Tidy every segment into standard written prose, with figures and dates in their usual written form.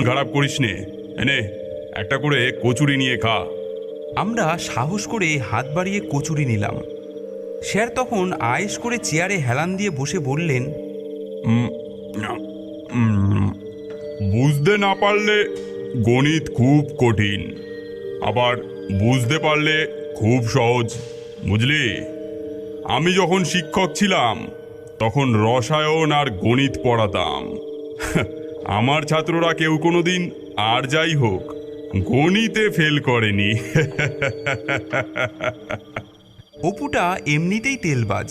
খারাপ করিস নে, এনে একটা করে কচুরি নিয়ে খা। আমরা সাহস করে হাত বাড়িয়ে কচুরি নিলাম। স্যার তখন আয়েশ করে চেয়ারে হেলান দিয়ে বসে বললেন, বুঝতে না পারলে গণিত খুব কঠিন, আবার বুঝতে পারলে খুব সহজ, বুঝলি? আমি যখন শিক্ষক ছিলাম তখন রসায়ন আর গণিত পড়াতাম। আমার ছাত্ররা কেউ কোনোদিন আর যাই হোক গণিতে ফেল করেনি। অপুটা এমনিতেই তেলবাজ,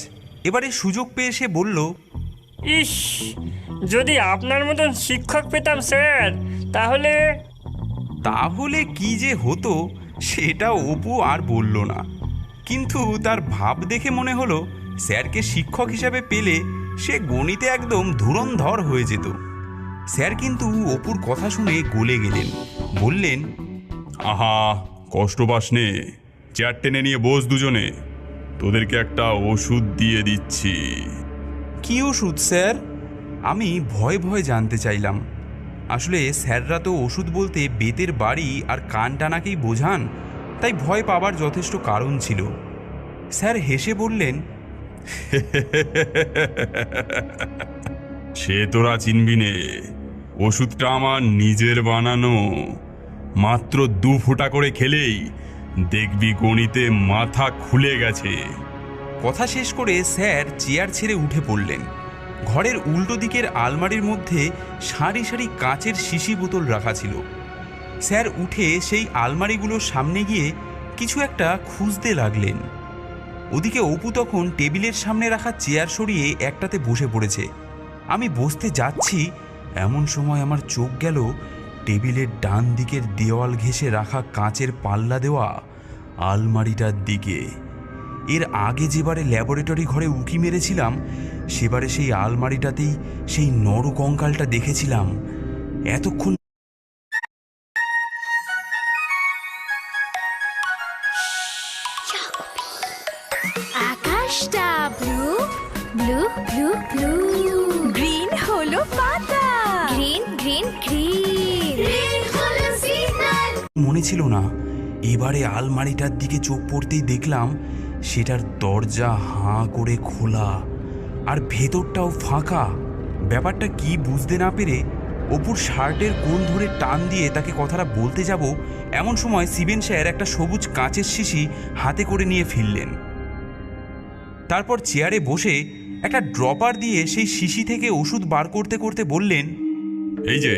এবারে সুযোগ পেয়ে সে বলল, ইস, যদি আপনার মতন শিক্ষক পেতাম স্যার, তাহলে তাহলে কি যে হতো সেটা অপু আর বলল না। কিন্তু তার ভাব দেখে মনে হলো স্যারকে শিক্ষক হিসাবে পেলে সে গণিতে একদম ধুরন্ধর হয়ে যেত। স্যার কিন্তু অপুর কথা শুনে গলে গেলেন, বললেন, আহা, কষ্ট পাস নে, চেয়ার টেনে নিয়ে বস দুজনে, তোদেরকে একটা ওষুধ দিয়ে দিচ্ছি। কি ওষুধ স্যার? আমি ভয় ভয় জানতে চাইলাম। আসলে স্যাররা তো ওষুধ বলতে বেতের বাড়ি আর কান টানাকেই বোঝান, তাই ভয় পাবার যথেষ্ট কারণ ছিল। স্যার হেসে বললেন, সে তোরা চিনবি নে, ওষুধটা আমার নিজের বানানো। মাত্র 2 ফোঁটা করে খেলেই দেখবি গণিতে মাথা খুলে গেছে। কথা শেষ করে স্যার চেয়ার ছেড়ে উঠে পড়লেন। ঘরের উল্টো দিকের আলমারির মধ্যে সারি সারি কাচের শিশি বোতল রাখা ছিল। স্যার উঠে সেই আলমারিগুলোর সামনে গিয়ে কিছু একটা খুঁজতে লাগলেন। ওদিকে অপু তখন টেবিলের সামনে রাখা চেয়ার সরিয়ে একটাতে বসে পড়েছে। আমি বসতে যাচ্ছি, এমন সময় আমার চোখ গেল টেবিলের ডান দিকের দেওয়াল ঘেঁষে রাখা কাচের পাল্লা দেওয়া আলমারিটার দিকে। এর আগে যেবারে ল্যাবরেটরি ঘরে উঁকি মেরেছিলাম, সেবারে সেই আলমারিটাতেই সেই নরকঙ্কালটা দেখেছিলাম। এতক্ষণ আকাশটা blue blue blue blue, green হলো পাতা, গ্রিন গ্রিন গ্রিন, রেড হলো সিগন্যাল। মনে ছিল না, এবারে আলমারিটার দিকে চোখ পড়তেই দেখলাম সেটার দরজা হাঁ করে খোলা আর ভেতরটাও ফাঁকা। ব্যাপারটা কি বুঝতে না পেরে অপুর শার্টের কোণ ধরে টান দিয়ে তাকে কথাটা বলতে যাব, এমন সময় শিবেন স্যার একটা সবুজ কাঁচের শিশি হাতে করে নিয়ে ফিরলেন। তারপর চেয়ারে বসে একটা ড্রপার দিয়ে সেই শিশি থেকে ওষুধ বার করতে করতে বললেন, এই যে